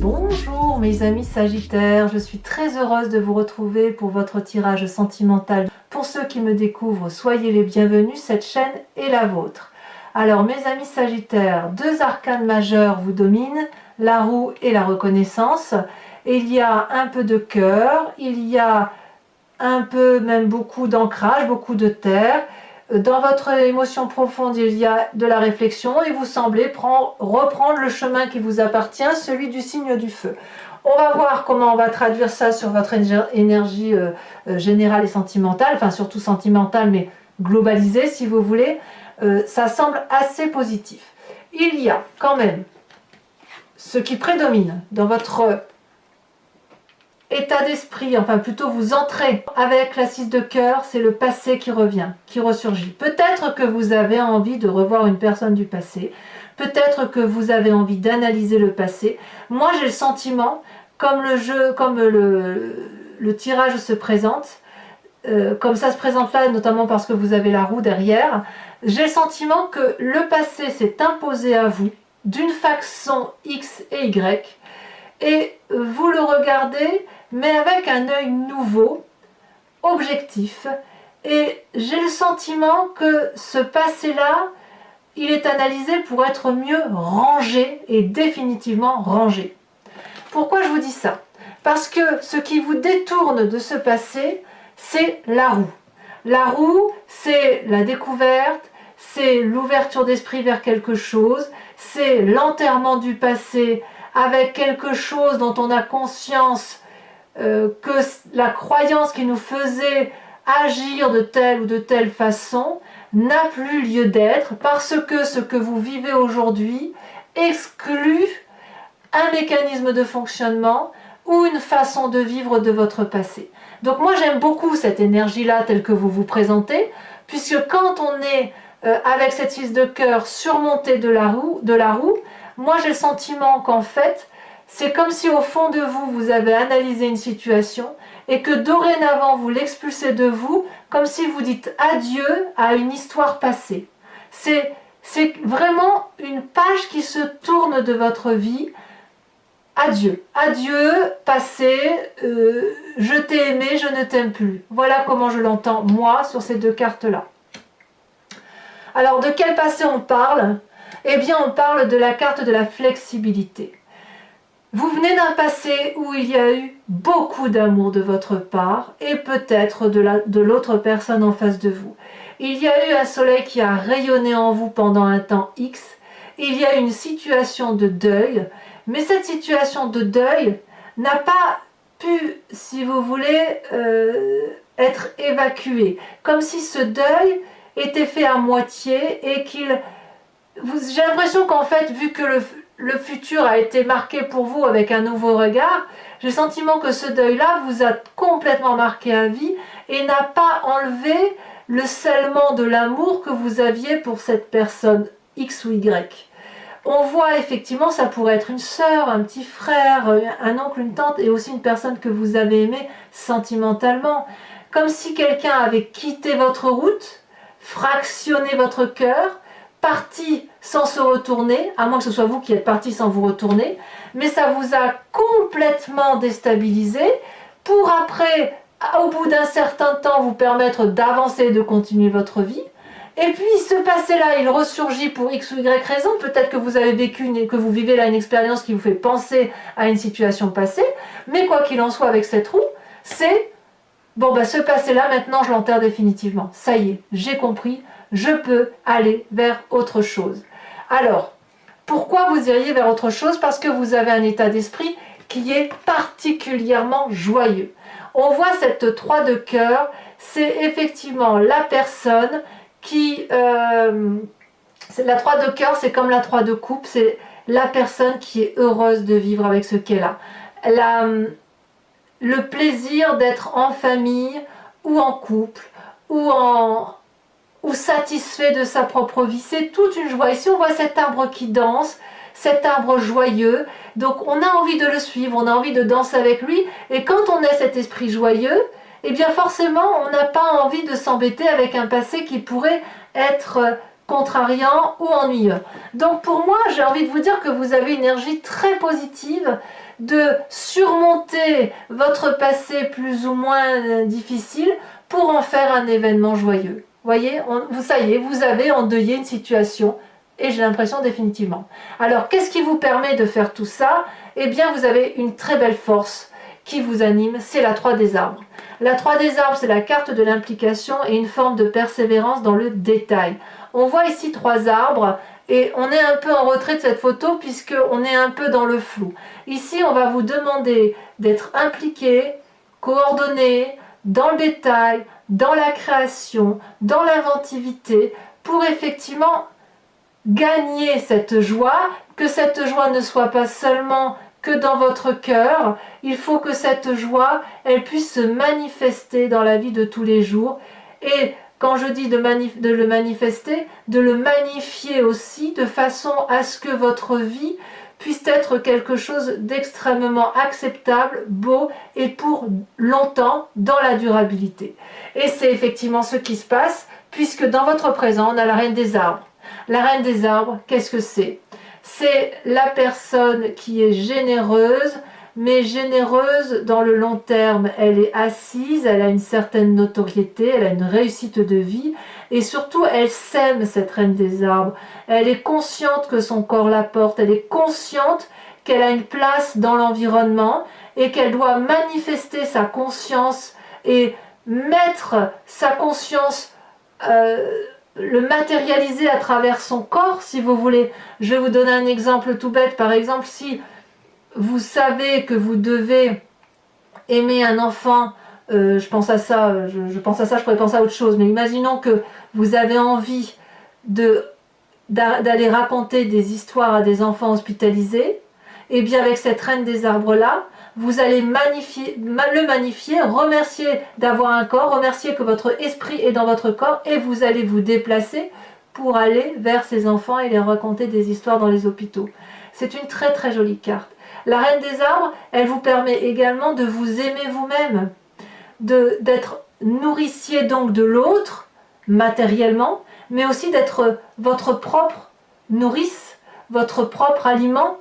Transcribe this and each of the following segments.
Bonjour mes amis Sagittaires, je suis très heureuse de vous retrouver pour votre tirage sentimental. Pour ceux qui me découvrent, soyez les bienvenus, cette chaîne est la vôtre. Alors mes amis Sagittaires, deux arcanes majeurs vous dominent, la roue et la reconnaissance. Il y a un peu de cœur, il y a un peu, même beaucoup d'ancrage, beaucoup de terre. Dans votre émotion profonde, il y a de la réflexion et vous semblez reprendre le chemin qui vous appartient, celui du signe du feu. On va voir comment on va traduire ça sur votre énergie générale et sentimentale, enfin surtout sentimentale, mais globalisée si vous voulez. Ça semble assez positif. Il y a quand même ce qui prédomine dans votre état d'esprit, enfin plutôt vous entrez avec la 6 de cœur, c'est le passé qui revient, qui ressurgit. Peut-être que vous avez envie de revoir une personne du passé, peut-être que vous avez envie d'analyser le passé. Moi j'ai le sentiment, comme le tirage se présente, comme ça se présente là, notamment parce que vous avez la roue derrière, j'ai le sentiment que le passé s'est imposé à vous d'une façon X et Y, et vous le regardez, mais avec un œil nouveau, objectif. Et j'ai le sentiment que ce passé-là, il est analysé pour être mieux rangé et définitivement rangé. Pourquoi je vous dis ça? Parce que ce qui vous détourne de ce passé, c'est la roue. La roue, c'est la découverte, c'est l'ouverture d'esprit vers quelque chose, c'est l'enterrement du passé avec quelque chose dont on a conscience que la croyance qui nous faisait agir de telle ou de telle façon n'a plus lieu d'être parce que ce que vous vivez aujourd'hui exclut un mécanisme de fonctionnement ou une façon de vivre de votre passé. Donc moi j'aime beaucoup cette énergie-là telle que vous vous présentez, puisque quand on est avec cette 6 de cœur surmontée de la roue, moi j'ai le sentiment qu'en fait, c'est comme si au fond de vous, vous avez analysé une situation et que dorénavant vous l'expulsez de vous, comme si vous dites adieu à une histoire passée. C'est vraiment une page qui se tourne de votre vie. Adieu, adieu, passé, je t'ai aimé, je ne t'aime plus. Voilà comment je l'entends moi sur ces deux cartes-là. Alors de quel passé on parle? Eh bien on parle de la carte de la flexibilité. Vous venez d'un passé où il y a eu beaucoup d'amour de votre part et peut-être de l'autre personne en face de vous. Il y a eu un soleil qui a rayonné en vous pendant un temps X. Il y a eu une situation de deuil, mais cette situation de deuil n'a pas pu, si vous voulez, être évacuée. Comme si ce deuil était fait à moitié et j'ai l'impression qu'en fait, vu que le futur a été marqué pour vous avec un nouveau regard, j'ai le sentiment que ce deuil-là vous a complètement marqué à vie et n'a pas enlevé le scellement de l'amour que vous aviez pour cette personne X ou Y. On voit effectivement, ça pourrait être une sœur, un petit frère, un oncle, une tante et aussi une personne que vous avez aimée sentimentalement. Comme si quelqu'un avait quitté votre route, fractionné votre cœur, parti sans se retourner, à moins que ce soit vous qui êtes parti sans vous retourner, mais ça vous a complètement déstabilisé pour après, au bout d'un certain temps, vous permettre d'avancer et de continuer votre vie. Et puis ce passé-là, il ressurgit pour X ou Y raison, peut-être que vous avez vécu, que vous vivez là une expérience qui vous fait penser à une situation passée, mais quoi qu'il en soit avec cette roue, c'est, bon bah ce passé-là, maintenant je l'enterre définitivement, ça y est, j'ai compris, je peux aller vers autre chose. Alors, pourquoi vous iriez vers autre chose? Parce que vous avez un état d'esprit qui est particulièrement joyeux. On voit cette 3 de cœur, c'est effectivement la personne qui... la 3 de cœur, c'est comme la 3 de coupe, c'est la personne qui est heureuse de vivre avec ce qu'elle a. Elle a le plaisir d'être en famille, ou en couple, ou satisfait de sa propre vie, c'est toute une joie. Ici on voit cet arbre qui danse, cet arbre joyeux, donc on a envie de le suivre, on a envie de danser avec lui, et quand on a cet esprit joyeux, eh bien forcément on n'a pas envie de s'embêter avec un passé qui pourrait être contrariant ou ennuyeux. Donc pour moi, j'ai envie de vous dire que vous avez une énergie très positive de surmonter votre passé plus ou moins difficile pour en faire un événement joyeux. Voyez, ça y est, vous avez endeuillé une situation et j'ai l'impression définitivement. Alors, qu'est-ce qui vous permet de faire tout ça? Eh bien, vous avez une très belle force qui vous anime, c'est la 3 des arbres. La 3 des arbres, c'est la carte de l'implication et une forme de persévérance dans le détail. On voit ici 3 arbres et on est un peu en retrait de cette photo puisqu'on est un peu dans le flou. Ici, on va vous demander d'être impliqué, coordonné, dans le détail, dans la création, dans l'inventivité, pour effectivement gagner cette joie, que cette joie ne soit pas seulement que dans votre cœur, il faut que cette joie, elle puisse se manifester dans la vie de tous les jours. Et quand je dis de le manifester, de le magnifier aussi, de façon à ce que votre vie puisse être quelque chose d'extrêmement acceptable, beau et pour longtemps dans la durabilité. Et c'est effectivement ce qui se passe, puisque dans votre présent, on a la reine des arbres. La reine des arbres, qu'est-ce que c'est? C'est la personne qui est généreuse, mais généreuse dans le long terme. Elle est assise, elle a une certaine notoriété, elle a une réussite de vie, et surtout, elle s'aime, cette reine des arbres. Elle est consciente que son corps la porte, elle est consciente qu'elle a une place dans l'environnement et qu'elle doit manifester sa conscience et mettre sa conscience, le matérialiser à travers son corps, si vous voulez. Je vais vous donner un exemple tout bête. Par exemple, si vous savez que vous devez aimer un enfant, je pense à ça, je pourrais penser à autre chose, mais imaginons que vous avez envie d'aller raconter des histoires à des enfants hospitalisés, et bien avec cette reine des arbres là, vous allez le magnifier, remercier d'avoir un corps, remercier que votre esprit est dans votre corps, et vous allez vous déplacer pour aller vers ces enfants et leur raconter des histoires dans les hôpitaux. C'est une très très jolie carte. La reine des arbres, elle vous permet également de vous aimer vous-même, d'être nourricier donc de l'autre, matériellement, mais aussi d'être votre propre nourrice, votre propre aliment.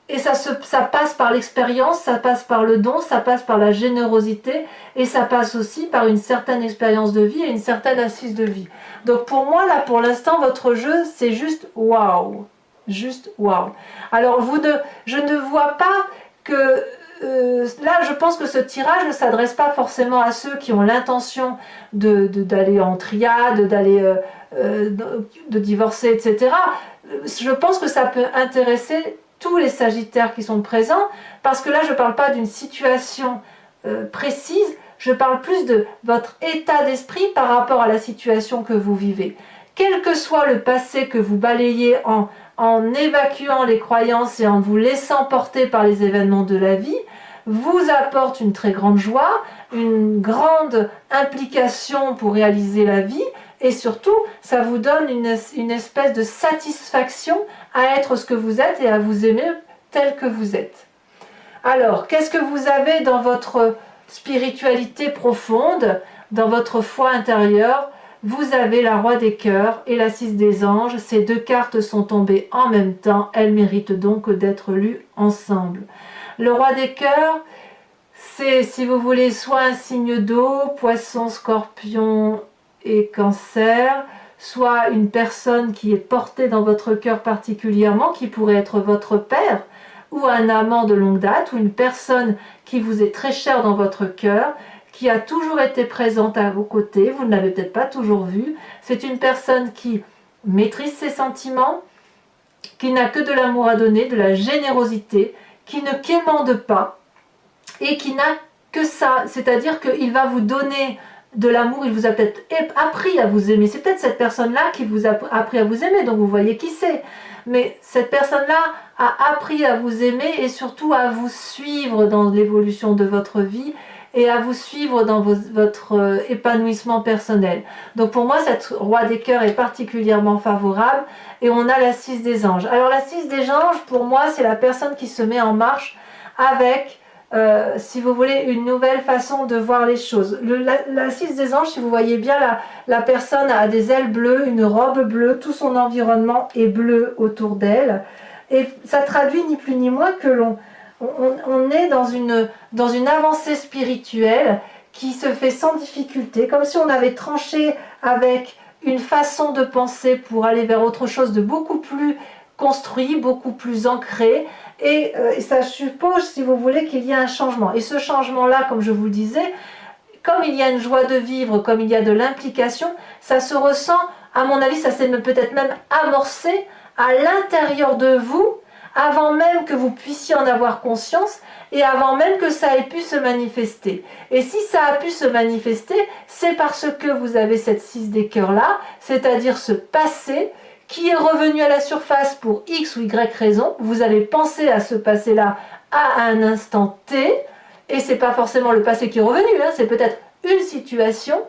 Et ça passe par l'expérience, ça passe par le don, ça passe par la générosité, et ça passe aussi par une certaine expérience de vie et une certaine assise de vie. Donc pour moi, là, pour l'instant, votre jeu, c'est juste waouh. Juste waouh. Alors, je ne vois pas que... là, je pense que ce tirage ne s'adresse pas forcément à ceux qui ont l'intention d'aller en triade, de divorcer, etc. Je pense que ça peut intéresser tous les Sagittaires qui sont présents, parce que là, je ne parle pas d'une situation précise, je parle plus de votre état d'esprit par rapport à la situation que vous vivez. Quel que soit le passé que vous balayez en évacuant les croyances et en vous laissant porter par les événements de la vie, vous apporte une très grande joie, une grande implication pour réaliser la vie, et surtout, ça vous donne une espèce de satisfaction à être ce que vous êtes et à vous aimer tel que vous êtes. Alors, qu'est-ce que vous avez dans votre spiritualité profonde, dans votre foi intérieure? Vous avez la Roi des cœurs et la 6 des anges. Ces deux cartes sont tombées en même temps. Elles méritent donc d'être lues ensemble. Le Roi des cœurs, c'est, si vous voulez, soit un signe d'eau, poisson, scorpion et cancer, soit une personne qui est portée dans votre cœur particulièrement, qui pourrait être votre père, ou un amant de longue date, ou une personne qui vous est très chère dans votre cœur, qui a toujours été présente à vos côtés, vous ne l'avez peut-être pas toujours vue. C'est une personne qui maîtrise ses sentiments, qui n'a que de l'amour à donner, de la générosité, qui ne quémande pas et qui n'a que ça, c'est-à-dire qu'il va vous donner de l'amour, il vous a peut-être appris à vous aimer, c'est peut-être cette personne-là qui vous a appris à vous aimer, donc vous voyez qui c'est, mais cette personne-là a appris à vous aimer et surtout à vous suivre dans l'évolution de votre vie et à vous suivre dans votre épanouissement personnel. Donc pour moi, cette Roi des cœurs est particulièrement favorable, et on a la 6 des anges. Alors la 6 des anges, pour moi, c'est la personne qui se met en marche avec si vous voulez, une nouvelle façon de voir les choses. La 6 des anges, si vous voyez bien, la personne a des ailes bleues, une robe bleue, tout son environnement est bleu autour d'elle. Et ça traduit ni plus ni moins que on est dans une avancée spirituelle qui se fait sans difficulté, comme si on avait tranché avec une façon de penser pour aller vers autre chose de beaucoup plus construit, beaucoup plus ancré. Et ça suppose, si vous voulez, qu'il y a un changement. Et ce changement-là, comme je vous le disais, comme il y a une joie de vivre, comme il y a de l'implication, ça se ressent, à mon avis, ça s'est peut-être même amorcé à l'intérieur de vous, avant même que vous puissiez en avoir conscience et avant même que ça ait pu se manifester. Et si ça a pu se manifester, c'est parce que vous avez cette 6 des cœurs-là, c'est-à-dire ce passé qui est revenu à la surface pour X ou Y raison. Vous avez pensé à ce passé-là à un instant T, et c'est pas forcément le passé qui est revenu, hein, c'est peut-être une situation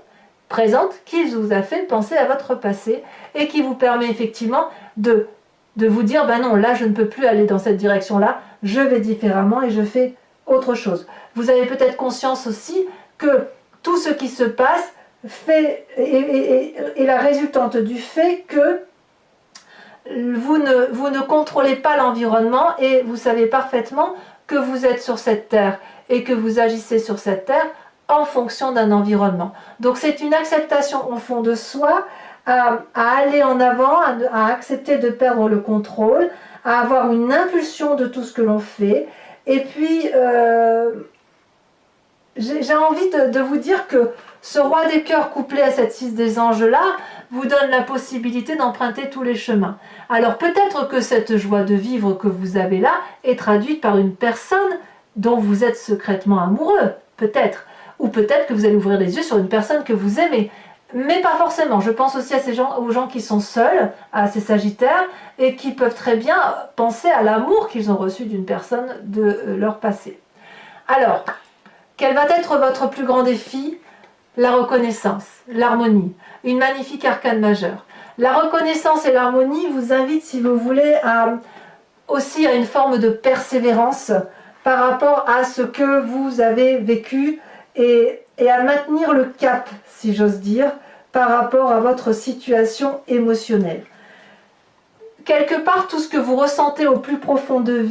présente qui vous a fait penser à votre passé et qui vous permet effectivement de vous dire, ben non, là je ne peux plus aller dans cette direction-là, je vais différemment et je fais autre chose. Vous avez peut-être conscience aussi que tout ce qui se passe est la résultante du fait que vous ne contrôlez pas l'environnement et vous savez parfaitement que vous êtes sur cette terre et que vous agissez sur cette terre en fonction d'un environnement. Donc c'est une acceptation au fond de soi, à aller en avant, à accepter de perdre le contrôle, à avoir une impulsion de tout ce que l'on fait. Et puis, j'ai envie de vous dire que ce roi des cœurs couplé à cette 6 des anges-là vous donne la possibilité d'emprunter tous les chemins. Alors peut-être que cette joie de vivre que vous avez là est traduite par une personne dont vous êtes secrètement amoureux, peut-être. Ou peut-être que vous allez ouvrir les yeux sur une personne que vous aimez. Mais pas forcément. Je pense aussi à aux gens qui sont seuls, à ces sagittaires, et qui peuvent très bien penser à l'amour qu'ils ont reçu d'une personne de leur passé. Alors, quel va être votre plus grand défi? La reconnaissance, l'harmonie, une magnifique arcane majeure. La reconnaissance et l'harmonie vous invitent, si vous voulez, aussi à une forme de persévérance par rapport à ce que vous avez vécu et à maintenir le cap, si j'ose dire, par rapport à votre situation émotionnelle. Quelque part, tout ce que vous ressentez au plus profond de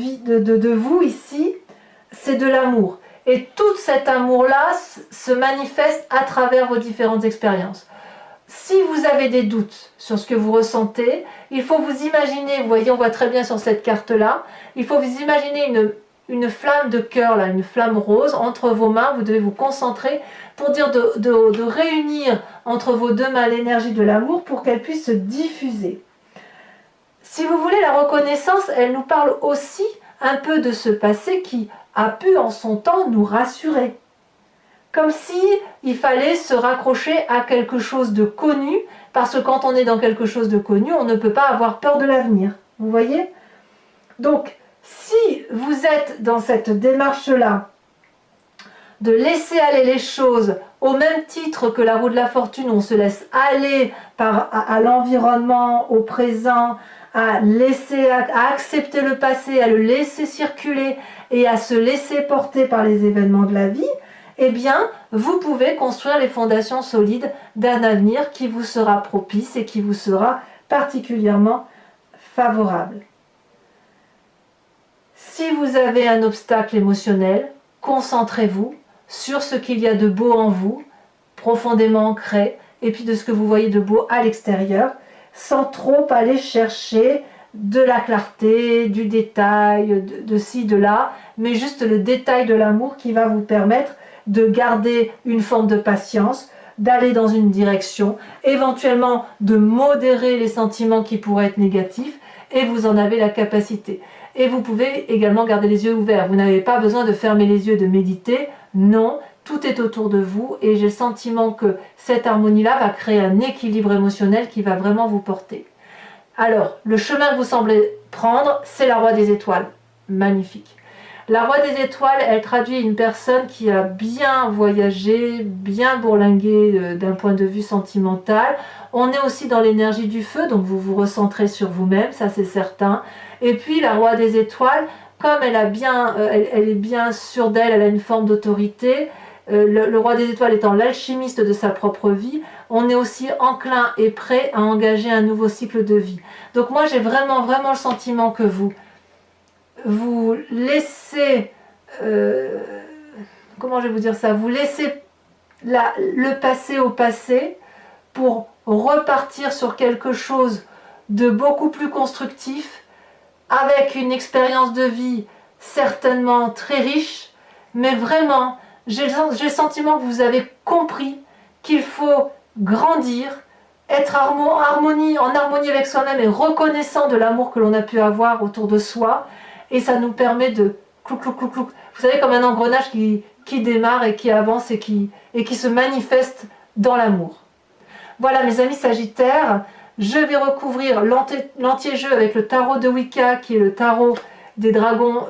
vous ici, c'est de l'amour. Et tout cet amour-là se manifeste à travers vos différentes expériences. Si vous avez des doutes sur ce que vous ressentez, il faut vous imaginer, vous voyez, on voit très bien sur cette carte-là, il faut vous imaginer une flamme de cœur, là, une flamme rose entre vos mains. Vous devez vous concentrer pour dire de réunir entre vos deux mains l'énergie de l'amour pour qu'elle puisse se diffuser. Si vous voulez, la reconnaissance, elle nous parle aussi un peu de ce passé qui a pu en son temps nous rassurer. Comme si il fallait se raccrocher à quelque chose de connu, parce que quand on est dans quelque chose de connu, on ne peut pas avoir peur de l'avenir. Vous voyez? Donc, si vous êtes dans cette démarche-là, de laisser aller les choses au même titre que la roue de la fortune, on se laisse aller à l'environnement, au présent, à accepter le passé, à le laisser circuler et à se laisser porter par les événements de la vie, eh bien, vous pouvez construire les fondations solides d'un avenir qui vous sera propice et qui vous sera particulièrement favorable. Si vous avez un obstacle émotionnel, concentrez-vous sur ce qu'il y a de beau en vous, profondément ancré, et puis de ce que vous voyez de beau à l'extérieur, sans trop aller chercher de la clarté, du détail, de ci, de là, mais juste le détail de l'amour qui va vous permettre de garder une forme de patience, d'aller dans une direction, éventuellement de modérer les sentiments qui pourraient être négatifs, et vous en avez la capacité. Et vous pouvez également garder les yeux ouverts. Vous n'avez pas besoin de fermer les yeux et de méditer. Non, tout est autour de vous et j'ai le sentiment que cette harmonie-là va créer un équilibre émotionnel qui va vraiment vous porter. Alors, le chemin que vous semblez prendre, c'est la Roue des étoiles. Magnifique. La Roue des étoiles, elle traduit une personne qui a bien voyagé, bien bourlingué d'un point de vue sentimental. On est aussi dans l'énergie du feu, donc vous vous recentrez sur vous-même, ça c'est certain. Et puis la Roue des étoiles, comme elle est bien sûre d'elle, elle a une forme d'autorité, le roi des étoiles étant l'alchimiste de sa propre vie, on est aussi enclin et prêt à engager un nouveau cycle de vie. Donc moi j'ai vraiment le sentiment que vous laissez, comment je vais vous dire ça, vous laissez le passé au passé pour repartir sur quelque chose de beaucoup plus constructif, avec une expérience de vie certainement très riche, mais vraiment, j'ai le sentiment que vous avez compris qu'il faut grandir, être en harmonie avec soi-même et reconnaissant de l'amour que l'on a pu avoir autour de soi, et ça nous permet de clouc, clouc, clouc, clouc. Vous savez, comme un engrenage qui démarre et qui avance et qui se manifeste dans l'amour. Voilà mes amis Sagittaires, je vais recouvrir l'anti-jeu avec le tarot de Wicca qui est le tarot des dragons,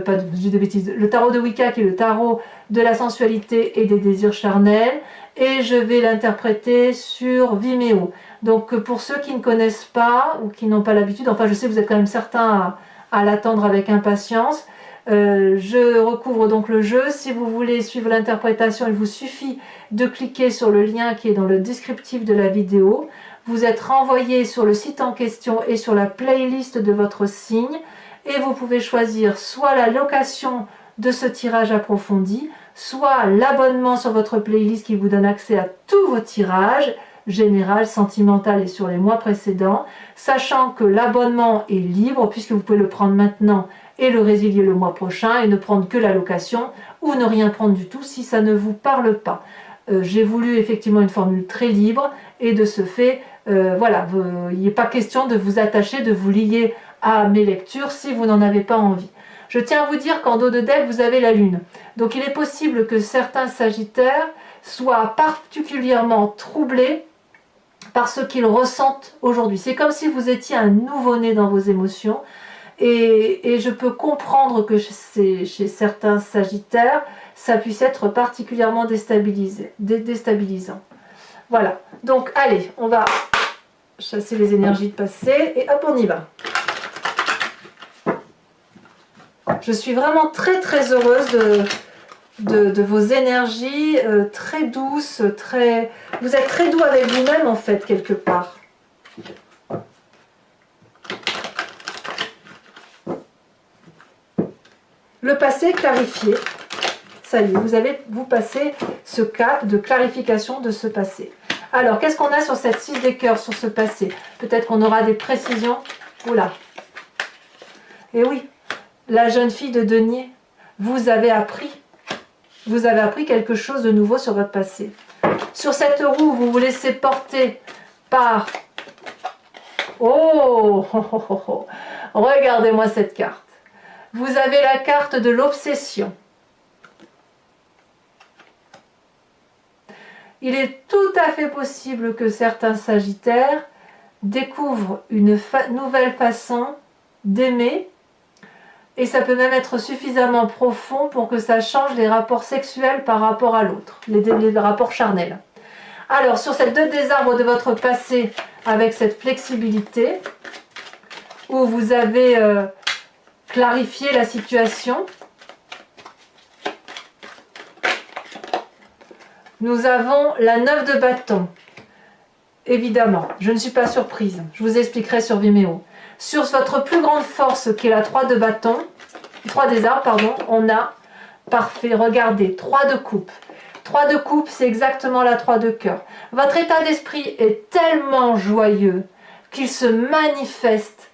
pas de, j'ai des bêtises, le tarot de Wicca qui est le tarot de la sensualité et des désirs charnels, et je vais l'interpréter sur Vimeo. Donc pour ceux qui ne connaissent pas ou qui n'ont pas l'habitude, enfin je sais que vous êtes quand même certains à l'attendre avec impatience, je recouvre donc le jeu. Si vous voulez suivre l'interprétation, il vous suffit de cliquer sur le lien qui est dans le descriptif de la vidéo. Vous êtes renvoyé sur le site en question et sur la playlist de votre signe, et vous pouvez choisir soit la location de ce tirage approfondi, soit l'abonnement sur votre playlist qui vous donne accès à tous vos tirages, général, sentimental et sur les mois précédents, sachant que l'abonnement est libre puisque vous pouvez le prendre maintenant et le résilier le mois prochain et ne prendre que la location ou ne rien prendre du tout si ça ne vous parle pas. J'ai voulu effectivement une formule très libre et de ce fait, voilà, il n'est pas question de vous attacher, de vous lier à mes lectures si vous n'en avez pas envie. Je tiens à vous dire qu'en dos de deck, vous avez la Lune. Donc il est possible que certains Sagittaires soient particulièrement troublés par ce qu'ils ressentent aujourd'hui. C'est comme si vous étiez un nouveau-né dans vos émotions. Et je peux comprendre que chez certains Sagittaires, ça puisse être particulièrement déstabilisant. Voilà. Donc allez, on va chasser les énergies de passé et hop, on y va. Je suis vraiment très heureuse de vos énergies, très douces, vous êtes très doux avec vous-même en fait, quelque part. Le passé clarifié. Ça y est, vous passez ce cap de clarification de ce passé. Alors, qu'est-ce qu'on a sur cette 6 des cœurs, sur ce passé? Peut-être qu'on aura des précisions. Oula. Et oui, la jeune fille de denier, vous avez appris quelque chose de nouveau sur votre passé. Sur cette roue, vous vous laissez porter par... Oh, oh, oh, oh, oh. Regardez-moi cette carte. Vous avez la carte de l'obsession. Il est tout à fait possible que certains Sagittaires découvrent une nouvelle façon d'aimer, et ça peut même être suffisamment profond pour que ça change les rapports sexuels par rapport à l'autre, les rapports charnels. Alors, sur ces 2 des arbres de votre passé, avec cette flexibilité, où vous avez clarifié la situation, nous avons la 9 de bâton. Évidemment, je ne suis pas surprise, je vous expliquerai sur Vimeo. Sur votre plus grande force, qui est la 3 de bâton, 3 des arbres, pardon, on a, parfait, regardez, 3 de coupe. 3 de coupe, c'est exactement la 3 de cœur. Votre état d'esprit est tellement joyeux qu'il se manifeste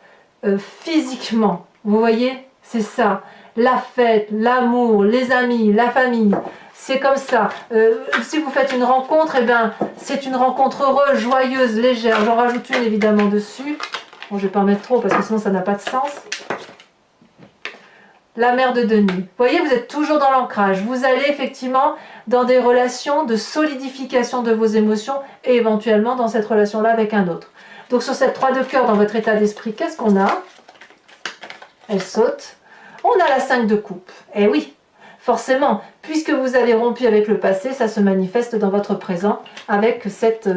physiquement. Vous voyez, c'est ça. La fête, l'amour, les amis, la famille. C'est comme ça. Si vous faites une rencontre, eh ben, c'est une rencontre heureuse, joyeuse, légère. J'en rajoute une évidemment dessus. Bon, je ne vais pas en mettre trop parce que sinon ça n'a pas de sens. La mère de Denis. Vous voyez, vous êtes toujours dans l'ancrage. Vous allez effectivement dans des relations de solidification de vos émotions et éventuellement dans cette relation-là avec un autre. Donc sur cette 3 de cœur dans votre état d'esprit, qu'est-ce qu'on a? Elle saute. On a la 5 de coupe. Eh oui, forcément, puisque vous avez rompu avec le passé, ça se manifeste dans votre présent avec cette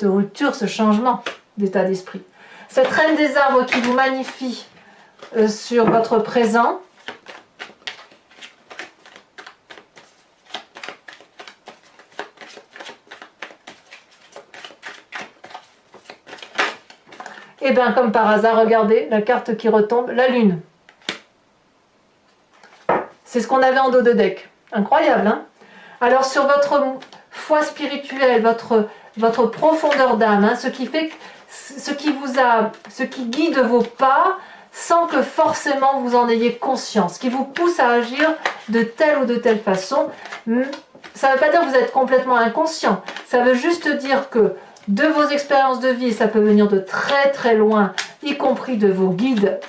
rupture, ce changement d'état d'esprit. Cette reine des arbres qui vous magnifie sur votre présent, Et bien comme par hasard, regardez, la carte qui retombe, la lune. C'est ce qu'on avait en dos de deck. Incroyable, hein? Alors sur votre foi spirituelle, votre profondeur d'âme, hein, ce qui guide vos pas, sans que forcément vous en ayez conscience, qui vous pousse à agir de telle ou de telle façon. Ça ne veut pas dire que vous êtes complètement inconscient, ça veut juste dire que de vos expériences de vie, ça peut venir de très très loin, y compris de vos guides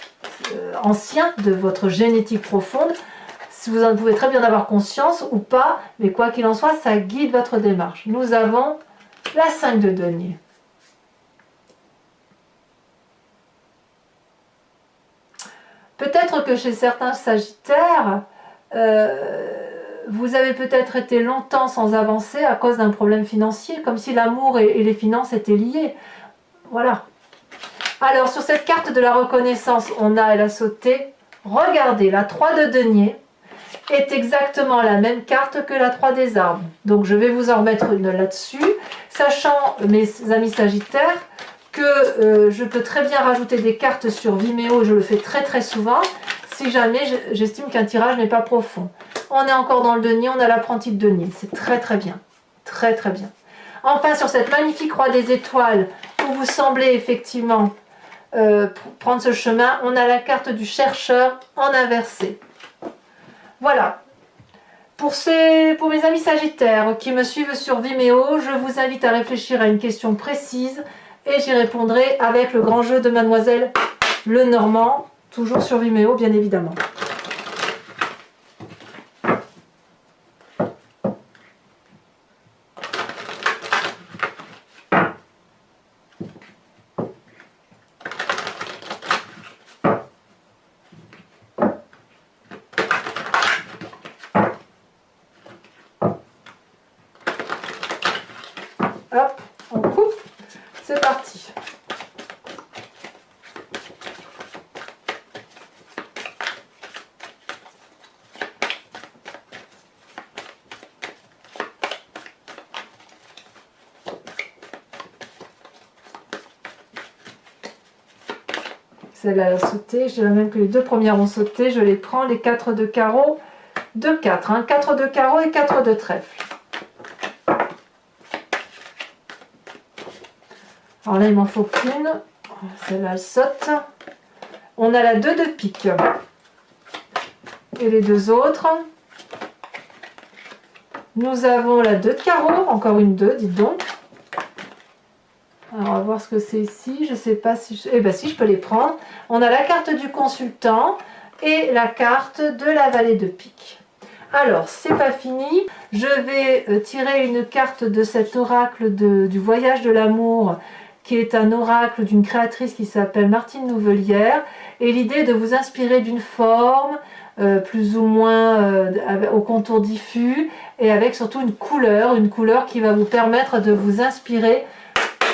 anciens, de votre génétique profonde. Vous en pouvez très bien avoir conscience ou pas, mais quoi qu'il en soit, ça guide votre démarche. Nous avons la 5 de denier. Peut-être que chez certains sagittaires, vous avez peut-être été longtemps sans avancer à cause d'un problème financier, comme si l'amour et les finances étaient liés. Voilà. Alors, sur cette carte de la reconnaissance, elle a sauté. Regardez, la 3 de denier est exactement la même carte que la 3 des armes. Donc, je vais vous en remettre une là-dessus, sachant, mes amis sagittaires, que je peux très bien rajouter des cartes sur Vimeo, je le fais très très souvent, si jamais j'estime qu'un tirage n'est pas profond. On est encore dans le denier, on a l'apprenti de denier, c'est très très bien, très très bien. Enfin, sur cette magnifique roi des étoiles, où vous semblez effectivement prendre ce chemin, on a la carte du chercheur en inversé. Voilà. Pour mes amis sagittaires qui me suivent sur Vimeo, je vous invite à réfléchir à une question précise et j'y répondrai avec le grand jeu de Mademoiselle Lenormand, toujours sur Vimeo bien évidemment. Hop, on coupe, c'est parti. Celle-là a sauté, je dirais même que les deux premières ont sauté, je les prends, les 4 de carreau, 2, 4, hein, 4 de carreau et 4 de trèfle. Alors là, il m'en faut qu'une, celle-là elle saute. On a la 2 de pique. Et les deux autres, nous avons la 2 de carreau, encore une 2, dites donc. Alors, on va voir ce que c'est ici. Je ne sais pas si je... Eh bien, si, je peux les prendre. On a la carte du consultant et la carte de la vallée de pique. Alors, c'est pas fini. Je vais tirer une carte de cet oracle du voyage de l'amour, qui est un oracle d'une créatrice qui s'appelle Martine Nouvelière. Et l'idée est de vous inspirer d'une forme, plus ou moins au contour diffus, et avec surtout une couleur qui va vous permettre de vous inspirer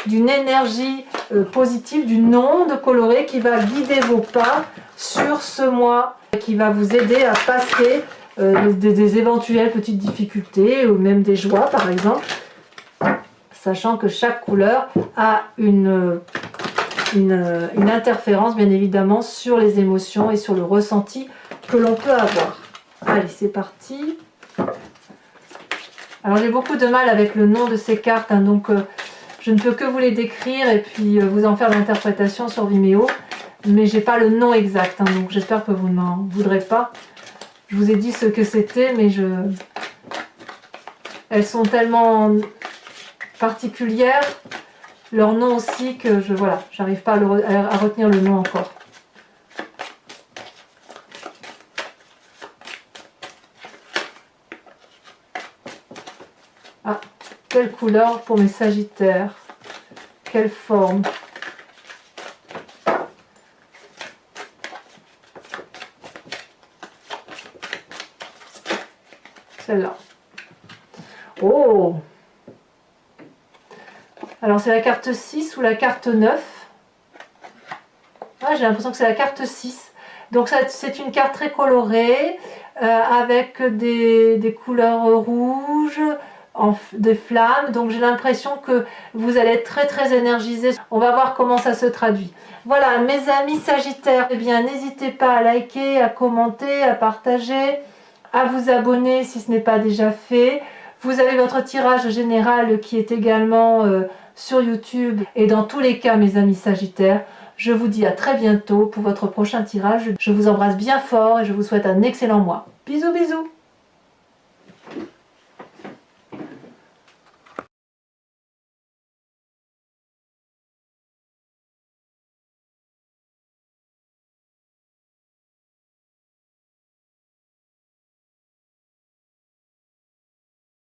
d'une énergie positive, d'une onde colorée qui va guider vos pas sur ce mois, qui va vous aider à passer des éventuelles petites difficultés ou même des joies par exemple, sachant que chaque couleur a une interférence bien évidemment sur les émotions et sur le ressenti que l'on peut avoir. Allez, c'est parti. Alors j'ai beaucoup de mal avec le nom de ces cartes, hein, donc je ne peux que vous les décrire et puis vous en faire l'interprétation sur Vimeo, mais j'ai pas le nom exact, hein, donc j'espère que vous ne m'en voudrez pas. Je vous ai dit ce que c'était, mais elles sont tellement particulières, leur nom aussi, que j'arrive pas à retenir le nom encore. Ah, quelle couleur pour mes sagittaires, quelle forme. Celle-là. Oh! Alors c'est la carte 6 ou la carte 9. Ah, j'ai l'impression que c'est la carte 6. Donc c'est une carte très colorée, avec des couleurs rouges, des flammes, donc j'ai l'impression que vous allez être très énergisé. On va voir comment ça se traduit. Voilà mes amis Sagittaires, eh bien n'hésitez pas à liker, à commenter, à partager, à vous abonner si ce n'est pas déjà fait. Vous avez votre tirage général qui est également sur YouTube. Et dans tous les cas mes amis Sagittaires, je vous dis à très bientôt pour votre prochain tirage. Je vous embrasse bien fort et je vous souhaite un excellent mois. Bisous bisous.